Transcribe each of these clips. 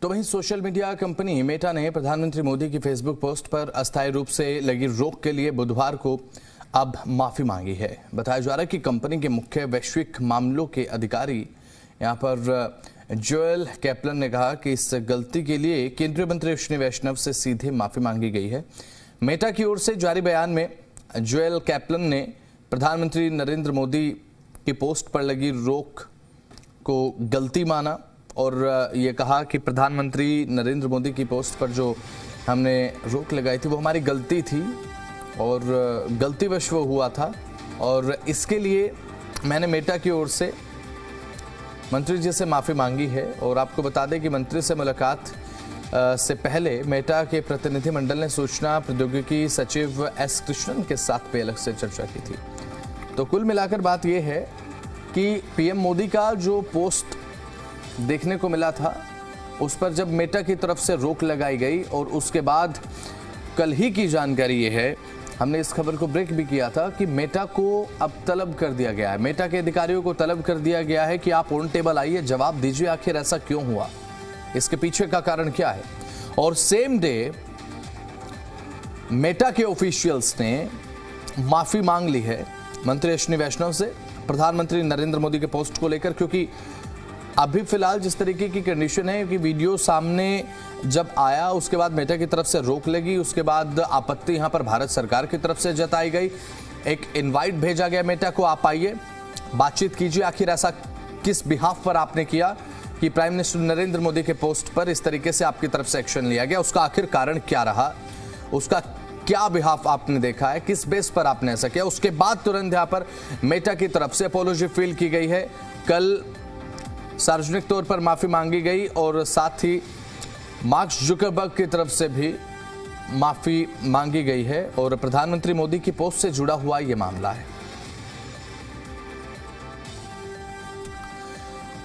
तो वहीं social media company Meta ने प्रधानमंत्री मोदी की फेसबुक पोस्ट पर अस्थायी रूप से लगी रोक के लिए बुधवार को अब माफी मांगी है। बताया जा रहा है कि कंपनी के मुख्य वैश्विक मामलों के अधिकारी यहां पर जोएल कैपलन ने कहा कि इस गलती के लिए केंद्रीय मंत्री अश्विनी वैष्णव से सीधे माफी मांगी गई है। मेटा की ओर से जारी बयान में जोएल कैपलन ने प्रधानमंत्री नरेंद्र मोदी की पोस्ट पर लगी रोक को गलती माना और ये कहा कि प्रधानमंत्री नरेंद्र मोदी की पोस्ट पर जो हमने रोक लगाई थी वो हमारी गलती थी और गलतीवश वो हुआ था और इसके लिए मैंने मेटा की ओर से मंत्री जी से माफ़ी मांगी है। और आपको बता दें कि मंत्री से मुलाकात से पहले मेटा के प्रतिनिधिमंडल ने सूचना प्रौद्योगिकी सचिव एस कृष्णन के साथ भी अलग से चर्चा की थी। तो कुल मिलाकर बात यह है कि पीएम मोदी का जो पोस्ट देखने को मिला था उस पर जब मेटा की तरफ से रोक लगाई गई और उसके बाद कल ही की जानकारी ये है, हमने इस खबर को ब्रेक भी किया था कि मेटा को अब तलब कर दिया गया है। मेटा के अधिकारियों को तलब कर दिया गया है कि आप ऑन टेबल आइए, जवाब दीजिए आखिर ऐसा क्यों हुआ, इसके पीछे का कारण क्या है। और सेम डे मेटा के ऑफिशियल्स ने माफी मांग ली है मंत्री अश्विनी वैष्णव से प्रधानमंत्री नरेंद्र मोदी के पोस्ट को लेकर, क्योंकि अभी फिलहाल जिस तरीके की कंडीशन है कि वीडियो सामने जब आया उसके बाद मेटा की तरफ से रोक लगी, उसके बाद आपत्ति यहां पर भारत सरकार की तरफ से जताई गई, एक इनवाइट भेजा गया मेटा को, आप आइए बातचीत कीजिए, आखिर ऐसा किस बिहाफ पर आपने किया कि प्राइम मिनिस्टर नरेंद्र मोदी के पोस्ट पर इस तरीके से आपकी तरफ से एक्शन लिया गया, उसका आखिर कारण क्या रहा, उसका क्या बिहाफ आपने देखा है, किस बेस पर आपने ऐसा किया। उसके बाद तुरंत यहां पर मेटा की तरफ से अपोलॉजी फील की गई है, कल सार्वजनिक तौर पर माफी मांगी गई और साथ ही मार्क जुकरबर्ग की तरफ से भी माफी मांगी गई है और प्रधानमंत्री मोदी की पोस्ट से जुड़ा हुआ यह मामला है।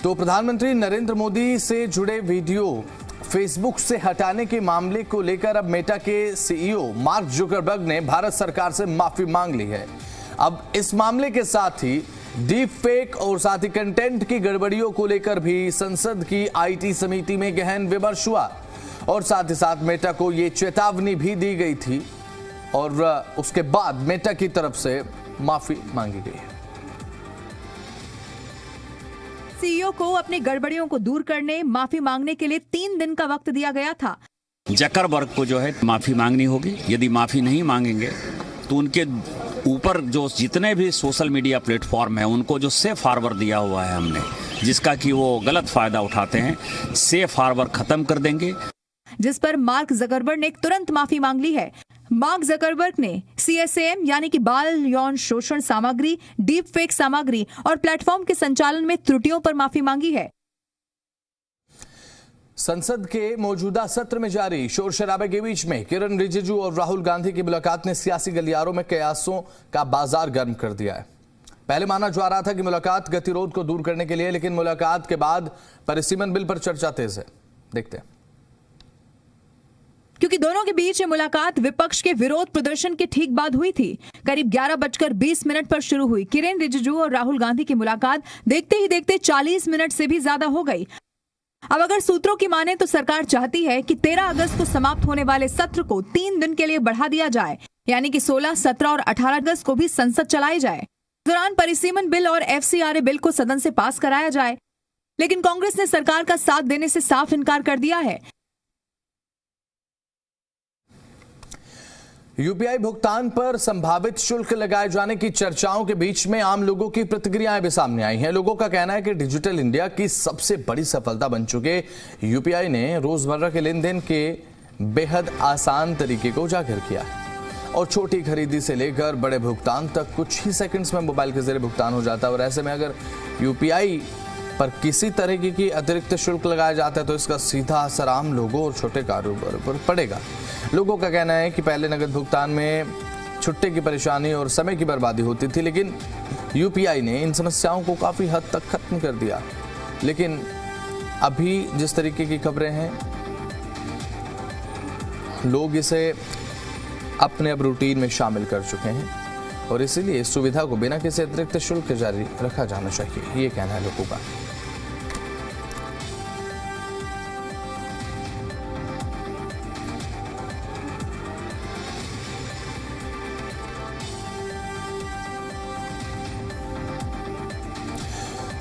तो प्रधानमंत्री नरेंद्र मोदी से जुड़े वीडियो फेसबुक से हटाने के मामले को लेकर अब मेटा के सीईओ मार्क जुकरबर्ग ने भारत सरकार से माफी मांग ली है। अब इस मामले के साथ ही डीप फेक और साथ ही कंटेंट की गड़बड़ियों को लेकर भी संसद की आईटी समिति में गहन विमर्श हुआ और साथ ही साथ मेटा को यह चेतावनी भी दी गई थी और उसके बाद मेटा की तरफ से माफी मांगी गई है। सीईओ को अपनी गड़बड़ियों को दूर करने माफी मांगने के लिए 3 दिन का वक्त दिया गया था। जकरबर्ग को जो है माफी मांगनी होगी, यदि माफी नहीं मांगेंगे तो उनके ऊपर जो जितने भी सोशल मीडिया प्लेटफॉर्म है उनको जो सेफ हार्बर दिया हुआ है हमने, जिसका कि वो गलत फायदा उठाते हैं, सेफ हार्बर खत्म कर देंगे। जिस पर मार्क जकरबर्ग ने तुरंत माफी मांग ली है। मार्क जकरबर्ग ने CSAM यानी कि बाल यौन शोषण सामग्री, डीप फेक सामग्री और प्लेटफॉर्म के संचालन में त्रुटियों पर माफी मांगी है। संसद के मौजूदा सत्र में जारी शोर शराबे के बीच में किरण रिजिजू और राहुल गांधी की मुलाकात ने सियासी गलियारों में कयासों का बाजार गर्म कर दिया है। पहले माना जा रहा था कि मुलाकात गतिरोध को दूर करने के लिए, लेकिन मुलाकात के बाद परिसीमन बिल पर चर्चा तेज है। देखते हैं। क्योंकि दोनों के बीच मुलाकात विपक्ष के विरोध प्रदर्शन के ठीक बाद हुई थी। करीब 11:20 पर शुरू हुई किरण रिजिजू और राहुल गांधी की मुलाकात देखते ही देखते 40 मिनट से भी ज्यादा हो गई। अब अगर सूत्रों की माने तो सरकार चाहती है कि 13 अगस्त को समाप्त होने वाले सत्र को 3 दिन के लिए बढ़ा दिया जाए, यानी कि 16, 17 और 18 अगस्त को भी संसद चलाई जाए। इस दौरान परिसीमन बिल और FCRA बिल को सदन से पास कराया जाए, लेकिन कांग्रेस ने सरकार का साथ देने से साफ इनकार कर दिया है। यूपीआई भुगतान पर संभावित शुल्क लगाए जाने की चर्चाओं के बीच में आम लोगों की प्रतिक्रियाएं भी सामने आई हैं। लोगों का कहना है कि डिजिटल इंडिया की सबसे बड़ी सफलता बन चुके यूपीआई ने रोजमर्रा के लेन देन के बेहद आसान तरीके को उजागर किया और छोटी खरीदी से लेकर बड़े भुगतान तक कुछ ही सेकंड्स में मोबाइल के जरिए भुगतान हो जाता है। और ऐसे में अगर यूपीआई पर किसी तरीके की अतिरिक्त शुल्क लगाया जाता है तो इसका सीधा असर आम लोगों और छोटे कारोबार पर पड़ेगा। लोगों का कहना है कि पहले नगद भुगतान में छुट्टे की परेशानी और समय की बर्बादी होती थी, लेकिन यूपीआई ने इन समस्याओं को काफ़ी हद तक खत्म कर दिया। लेकिन अभी जिस तरीके की खबरें हैं, लोग इसे अपने अब रूटीन में शामिल कर चुके हैं और इसीलिए इस सुविधा को बिना किसी अतिरिक्त शुल्क जारी रखा जाना चाहिए, ये कहना है लोगों का।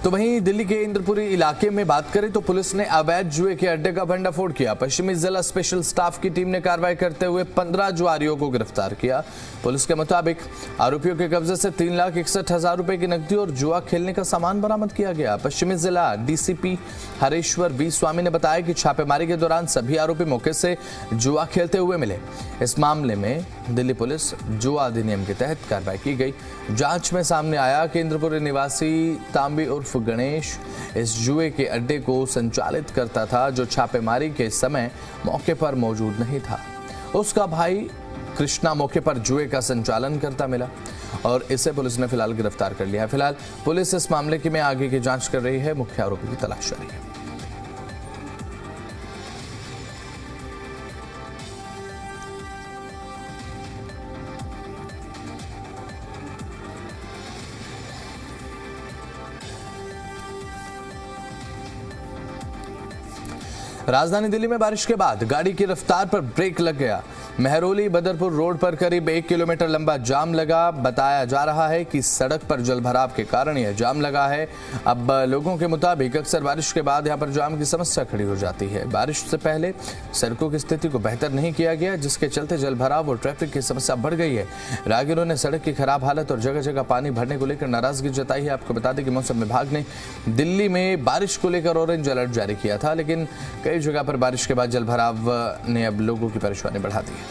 तो वहीं दिल्ली के इंद्रपुरी इलाके में बात करें तो पुलिस ने अवैध जुए के अड्डे का भंडाफोड़ किया। पश्चिमी जिला स्पेशल स्टाफ की टीम ने कार्रवाई करते हुए 15 जुआरियों को गिरफ्तार किया। पुलिस के मुताबिक आरोपियों के कब्जे से 3,61,000 रुपए की नकदी और जुआ खेलने का सामान बरामद किया गया। पश्चिमी जिला डीसीपी हरेश्वर वी स्वामी ने बताया कि छापेमारी के दौरान सभी आरोपी मौके से जुआ खेलते हुए मिले। इस मामले में दिल्ली पुलिस जुआ अधिनियम के तहत कार्रवाई की गई। जांच में सामने आया कि इंद्रपुरी निवासी तांबी उर्फ गणेश इस जुए के अड्डे को संचालित करता था, जो छापेमारी के समय मौके पर मौजूद नहीं था। उसका भाई कृष्णा मौके पर जुए का संचालन करता मिला और इसे पुलिस ने फिलहाल गिरफ्तार कर लिया है। फिलहाल पुलिस इस मामले की में आगे की जांच कर रही है, मुख्य आरोपी की तलाश जारी है। राजधानी दिल्ली में बारिश के बाद गाड़ी की रफ्तार पर ब्रेक लग गया। मेहरौली बदरपुर रोड पर करीब 1 किलोमीटर लंबा जाम लगा। बताया जा रहा है कि सड़क पर जलभराव के कारण यह जाम लगा है। अब लोगों के मुताबिक अक्सर बारिश के बाद यहां पर जाम की समस्या खड़ी हो जाती है। बारिश से पहले सड़कों की स्थिति को बेहतर नहीं किया गया, जिसके चलते जलभराव और ट्रैफिक की समस्या बढ़ गई है। राहगीरों ने सड़क की खराब हालत और जगह जगह पानी भरने को लेकर नाराजगी जताई है। आपको बता दें कि मौसम विभाग ने दिल्ली में बारिश को लेकर ऑरेंज अलर्ट जारी किया था, लेकिन कई जगह पर बारिश के बाद जलभराव ने अब लोगों की परेशानी बढ़ा दी है।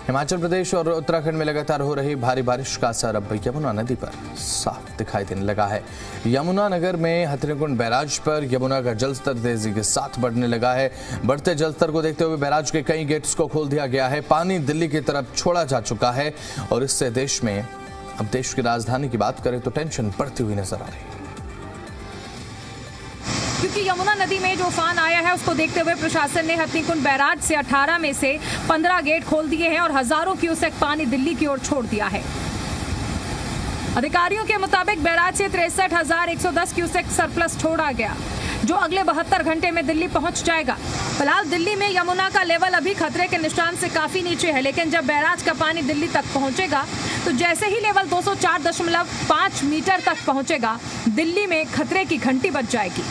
हिमाचल प्रदेश और उत्तराखंड में लगातार हो रही भारी बारिश का असर अब यमुना नदी पर साफ दिखाई देने लगा है। यमुना नगर में हथनीकुंड बैराज पर यमुना का जलस्तर तेजी के साथ बढ़ने लगा है। बढ़ते जलस्तर को देखते हुए बैराज के कई गेट्स को खोल दिया गया है। पानी दिल्ली की तरफ छोड़ा जा चुका है और इससे देश की राजधानी की बात करें तो टेंशन बढ़ती हुई नजर आ रही है। क्योंकि यमुना नदी में जो उफान आया है उसको देखते हुए प्रशासन ने हथनीकुंड बैराज से 18 में से 15 गेट खोल दिए हैं और हजारों क्यूसेक पानी दिल्ली की ओर छोड़ दिया है। अधिकारियों के मुताबिक बैराज से 63,110 क्यूसेक सरप्लस छोड़ा गया, जो अगले 72 घंटे में दिल्ली पहुंच जाएगा। फिलहाल दिल्ली में यमुना का लेवल अभी खतरे के निशान से काफी नीचे है, लेकिन जब बैराज का पानी दिल्ली तक पहुंचेगा तो जैसे ही लेवल 204.5 मीटर तक पहुंचेगा, दिल्ली में खतरे की घंटी बज जाएगी।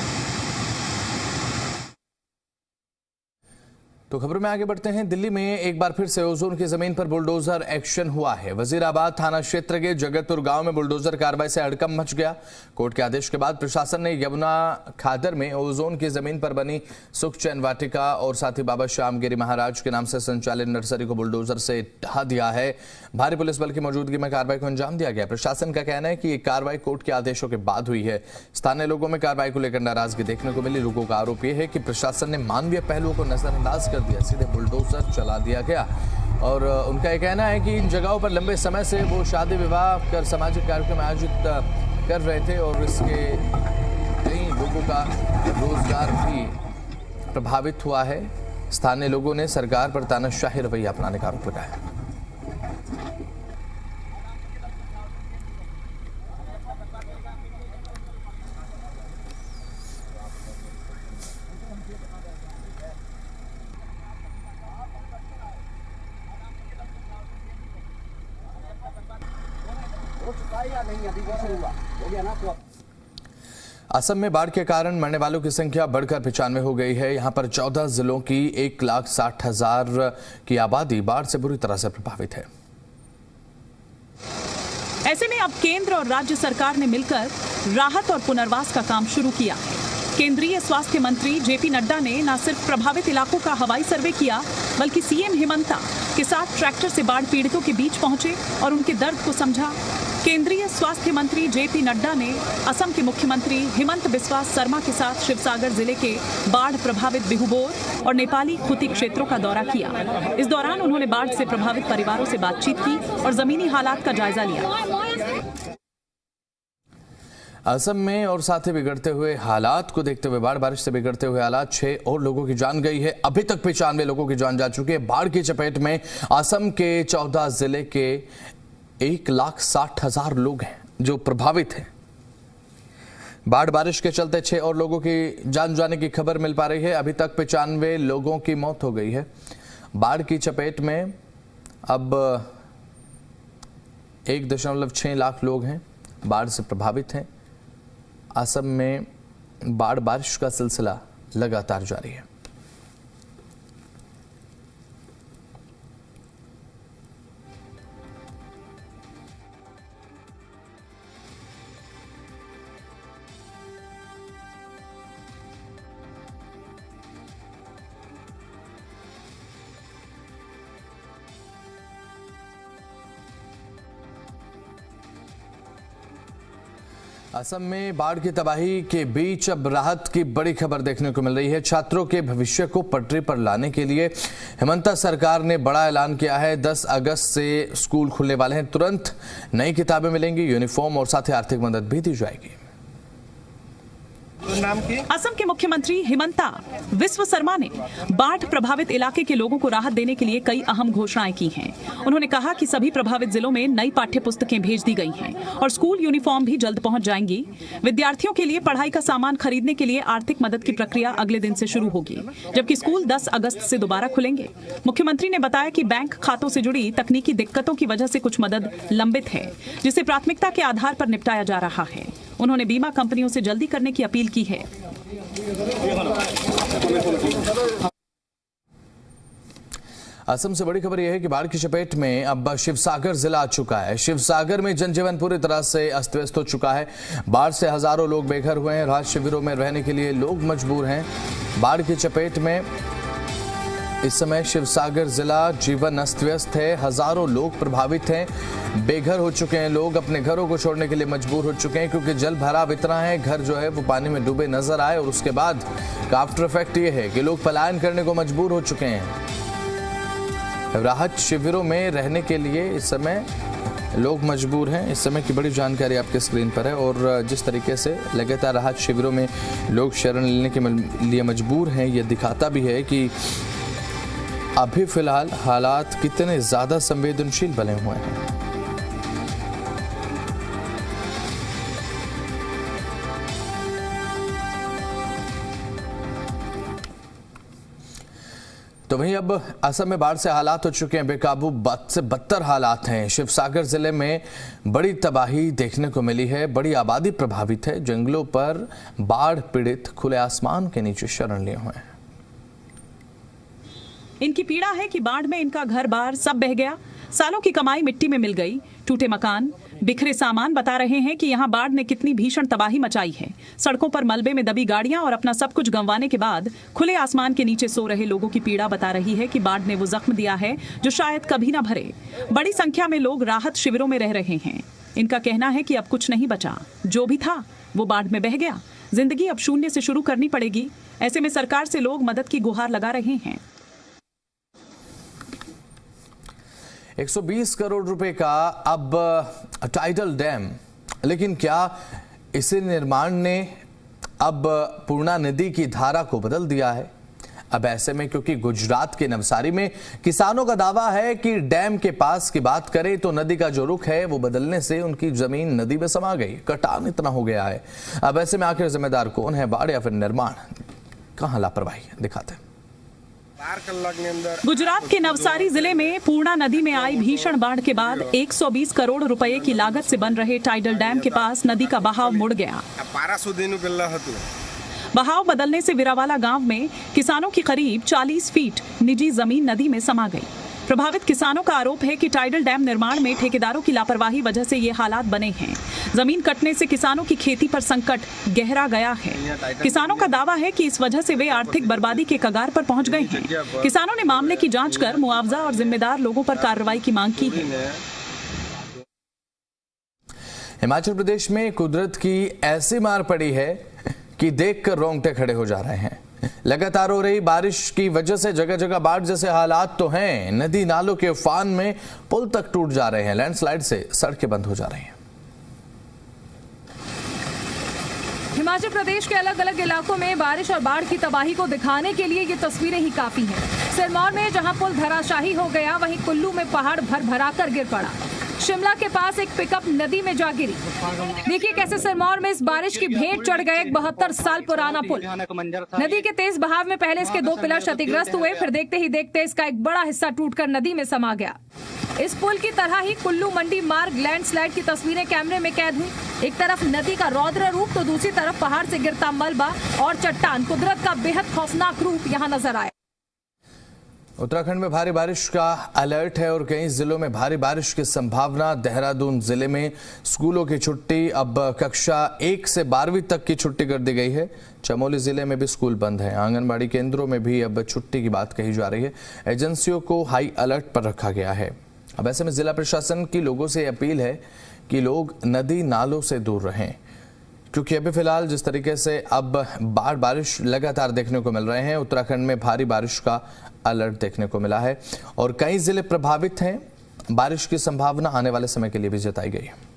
तो खबरों में आगे बढ़ते हैं। दिल्ली में एक बार फिर से ओजोन की जमीन पर बुलडोजर एक्शन हुआ है। वजीराबाद थाना क्षेत्र के जगतपुर गांव में बुलडोजर कार्रवाई से हड़कंप मच गया। कोर्ट के आदेश के बाद प्रशासन ने यमुना खादर में ओजोन की जमीन पर बनी सुखचैन वाटिका और साथ ही बाबा श्यामगिरी महाराज के नाम से संचालित नर्सरी को बुलडोजर से ढहा दिया है। भारी पुलिस बल की मौजूदगी में कार्रवाई को अंजाम दिया गया। प्रशासन का कहना है कि ये कार्रवाई कोर्ट के आदेशों के बाद हुई है। स्थानीय लोगों में कार्रवाई को लेकर नाराजगी देखने को मिली। लोगों का आरोप यह है कि प्रशासन ने मानवीय पहलुओं को नजरअंदाज कर दिया, सीधे बुलडोजर चला दिया गया। और उनका यह कहना है कि इन जगहों पर लंबे समय से वो शादी विवाह कर सामाजिक कार्यक्रम आयोजित कर रहे थे और इसके कई लोगों का रोजगार भी प्रभावित हुआ है। स्थानीय लोगों ने सरकार पर तानाशाही रवैया अपनाने का आरोप लगाया। असम में बाढ़ के कारण मरने वालों की संख्या बढ़कर 95 हो गई है। यहां पर 14 जिलों की 1,60,000 की आबादी बाढ़ से बुरी तरह से प्रभावित है। ऐसे में अब केंद्र और राज्य सरकार ने मिलकर राहत और पुनर्वास का काम शुरू किया। केंद्रीय स्वास्थ्य मंत्री जेपी नड्डा ने न सिर्फ प्रभावित इलाकों का हवाई सर्वे किया, बल्कि सीएम हिमंता के साथ ट्रैक्टर से बाढ़ पीड़ितों के बीच पहुंचे और उनके दर्द को समझा। केंद्रीय स्वास्थ्य मंत्री जेपी नड्डा ने असम के मुख्यमंत्री हिमंत बिस्वा शर्मा के साथ शिवसागर जिले के बाढ़ प्रभावित बिहुबोर और नेपाली खुती क्षेत्रों का दौरा किया। इस दौरान उन्होंने बाढ़ से प्रभावित परिवारों से बातचीत की और जमीनी हालात का जायजा लिया। असम में और साथ ही बिगड़ते हुए हालात को देखते हुए बारिश से बिगड़ते हुए हालात 6 और लोगों की जान गई है। अभी तक 95 लोगों की जान जा चुकी है। बाढ़ की चपेट में असम के 14 जिले के 1,60,000 लोग हैं जो प्रभावित हैं। बाढ़ बारिश के चलते 6 और लोगों की जान जाने की खबर मिल पा रही है। अभी तक 95 लोगों की मौत हो गई है। बाढ़ की चपेट में अब 1.6 लाख लोग हैं, बाढ़ से प्रभावित हैं। असम में बाढ़ बारिश का सिलसिला लगातार जारी है। असम में बाढ़ की तबाही के बीच अब राहत की बड़ी खबर देखने को मिल रही है। छात्रों के भविष्य को पटरी पर लाने के लिए हिमंता सरकार ने बड़ा ऐलान किया है। 10 अगस्त से स्कूल खुलने वाले हैं। तुरंत नई किताबें मिलेंगी, यूनिफॉर्म और साथ ही आर्थिक मदद भी दी जाएगी। असम के मुख्यमंत्री हिमंता विश्व शर्मा ने बाढ़ प्रभावित इलाके के लोगों को राहत देने के लिए कई अहम घोषणाएं की हैं। उन्होंने कहा कि सभी प्रभावित जिलों में नई पाठ्य पुस्तकें भेज दी गई हैं और स्कूल यूनिफॉर्म भी जल्द पहुंच जाएंगी। विद्यार्थियों के लिए पढ़ाई का सामान खरीदने के लिए आर्थिक मदद की प्रक्रिया अगले दिन से शुरू होगी, जबकि स्कूल 10 अगस्त से दोबारा खुलेंगे। मुख्यमंत्री ने बताया कि बैंक खातों से जुड़ी तकनीकी दिक्कतों की वजह से कुछ मदद लंबित है, जिसे प्राथमिकता के आधार पर निपटाया जा रहा है। उन्होंने बीमा कंपनियों से जल्दी करने की अपील की है। असम से बड़ी खबर यह है कि बाढ़ की चपेट में अब शिवसागर जिला आ चुका है। शिवसागर में जनजीवन पूरी तरह से अस्त व्यस्त हो चुका है। बाढ़ से हजारों लोग बेघर हुए हैं। राहत शिविरों में रहने के लिए लोग मजबूर हैं। बाढ़ की चपेट में इस समय शिवसागर जिला जीवन अस्त व्यस्त है। हजारों लोग प्रभावित हैं, बेघर हो चुके हैं। लोग अपने घरों को छोड़ने के लिए मजबूर हो चुके हैं क्योंकि जल भराव इतना है, घर जो है वो पानी में डूबे नजर आए। और उसके बाद का आफ्टर इफेक्ट ये है कि लोग पलायन करने को मजबूर हो चुके हैं। राहत शिविरों में रहने के लिए इस समय लोग मजबूर हैं। इस समय की बड़ी जानकारी आपके स्क्रीन पर है और जिस तरीके से लगातार राहत शिविरों में लोग शरण लेने के लिए मजबूर हैं, यह दिखाता भी है कि अभी फिलहाल हालात कितने ज्यादा संवेदनशील बने हुए हैं। तो वहीं अब असम में बाढ़ से हालात हो चुके हैं बेकाबू। बद से बदतर हालात हैं। शिवसागर जिले में बड़ी तबाही देखने को मिली है। बड़ी आबादी प्रभावित है। जंगलों पर बाढ़ पीड़ित खुले आसमान के नीचे शरण लिए हुए हैं। इनकी पीड़ा है कि बाढ़ में इनका घर बार सब बह गया। सालों की कमाई मिट्टी में मिल गई। टूटे मकान, बिखरे सामान बता रहे हैं कि यहाँ बाढ़ ने कितनी भीषण तबाही मचाई है। सड़कों पर मलबे में दबी गाड़ियां और अपना सब कुछ गंवाने के बाद खुले आसमान के नीचे सो रहे लोगों की पीड़ा बता रही है कि बाढ़ ने वो जख्म दिया है जो शायद कभी ना भरे। बड़ी संख्या में लोग राहत शिविरों में रह रहे हैं। इनका कहना है कि अब कुछ नहीं बचा, जो भी था वो बाढ़ में बह गया। जिंदगी अब शून्य से शुरू करनी पड़ेगी। ऐसे में सरकार से लोग मदद की गुहार लगा रहे हैं। 120 करोड़ रुपए का अब टाइडल डैम, लेकिन क्या इसे निर्माण ने अब पूर्णा नदी की धारा को बदल दिया है? अब ऐसे में क्योंकि गुजरात के नवसारी में किसानों का दावा है कि डैम के पास की बात करें तो नदी का जो रुख है वो बदलने से उनकी जमीन नदी में समा गई। कटान इतना हो गया है। अब ऐसे में आखिर जिम्मेदार कौन है, बाढ़ या फिर निर्माण? कहां लापरवाही है, दिखाते हैं। गुजरात के नवसारी जिले में पूर्णा नदी में आई भीषण बाढ़ के बाद 120 करोड़ रुपए की लागत से बन रहे टाइडल डैम के पास नदी का बहाव मुड़ गया। बहाव बदलने से विरावाला गांव में किसानों की करीब 40 फीट निजी जमीन नदी में समा गई। प्रभावित किसानों का आरोप है कि टाइडल डैम निर्माण में ठेकेदारों की लापरवाही वजह से ये हालात बने हैं। जमीन कटने से किसानों की खेती पर संकट गहरा गया है। किसानों का दावा है कि इस वजह से वे आर्थिक बर्बादी के कगार पर पहुंच गए हैं। किसानों ने मामले की जांच कर मुआवजा और जिम्मेदार लोगों पर कार्रवाई की मांग की है। हिमाचल प्रदेश में कुदरत की ऐसी मार पड़ी है कि देखकर रोंगटे खड़े हो जा रहे हैं। लगातार हो रही बारिश की वजह से जगह जगह बाढ़ जैसे हालात तो हैं। नदी नालों के उफान में पुल तक टूट जा रहे हैं। लैंडस्लाइड से सड़कें बंद हो जा रही हैं। हिमाचल प्रदेश के अलग अलग इलाकों में बारिश और बाढ़ की तबाही को दिखाने के लिए ये तस्वीरें ही काफी हैं। सिरमौर में जहां पुल धराशाही हो गया, वहीं कुल्लू में पहाड़ भर भरा कर गिर पड़ा। शिमला के पास एक पिकअप नदी में जा गिरी। देखिए कैसे सिरमौर में इस बारिश की भेंट चढ़ गए एक 72 साल पुराना पुल। नदी के तेज बहाव में पहले इसके 2 पिलर क्षतिग्रस्त हुए, फिर देखते ही देखते इसका एक बड़ा हिस्सा टूटकर नदी में समा गया। इस पुल की तरह ही कुल्लू मंडी मार्ग लैंडस्लाइड की तस्वीरें कैमरे में कैद हुई। एक तरफ नदी का रौद्र रूप तो दूसरी तरफ पहाड़ से गिरता मलबा और चट्टान, कुदरत का बेहद खौफनाक रूप यहाँ नजर आया। उत्तराखंड में भारी बारिश का अलर्ट है और कई जिलों में भारी बारिश की संभावना। देहरादून जिले में स्कूलों की छुट्टी, अब कक्षा 1 से 12वीं तक की छुट्टी कर दी गई है। चमोली जिले में भी स्कूल बंद है। आंगनबाड़ी केंद्रों में भी अब छुट्टी की बात कही जा रही है। एजेंसियों को हाई अलर्ट पर रखा गया है। अब ऐसे में जिला प्रशासन की लोगों से अपील है कि लोग नदी नालों से दूर रहें, क्योंकि अभी फिलहाल जिस तरीके से अब बारिश लगातार देखने को मिल रहे हैं, उत्तराखंड में भारी बारिश का अलर्ट देखने को मिला है और कई जिले प्रभावित हैं। बारिश की संभावना आने वाले समय के लिए भी जताई गई है।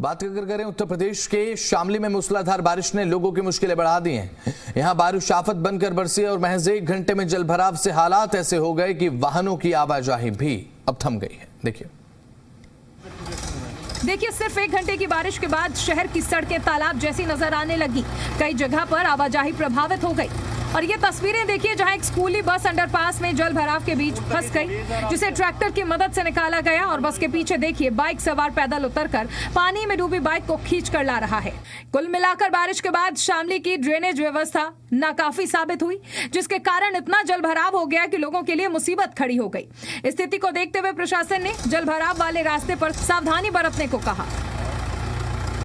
बात अगर करें उत्तर प्रदेश के शामली में मूसलाधार बारिश ने लोगों की मुश्किलें बढ़ा दी हैं। यहां बारिश आफत बनकर बरसी और महज 1 घंटे में जलभराव से हालात ऐसे हो गए कि वाहनों की आवाजाही भी अब थम गई है। देखिए सिर्फ 1 घंटे की बारिश के बाद शहर की सड़कें तालाब जैसी नजर आने लगी। कई जगह पर आवाजाही प्रभावित हो गई और ये तस्वीरें देखिए जहां एक स्कूली बस अंडरपास में जल भराव के बीच फंस गई, जिसे ट्रैक्टर की मदद से निकाला गया और बस के पीछे देखिए बाइक सवार पैदल उतरकर पानी में डूबी बाइक को खींच कर ला रहा है। कुल मिलाकर बारिश के बाद शामली की ड्रेनेज व्यवस्था नाकाफी साबित हुई, जिसके कारण इतना जल भराव हो गया कि लोगों के लिए मुसीबत खड़ी हो गई। स्थिति को देखते हुए प्रशासन ने जल भराव वाले रास्ते पर सावधानी बरतने को कहा।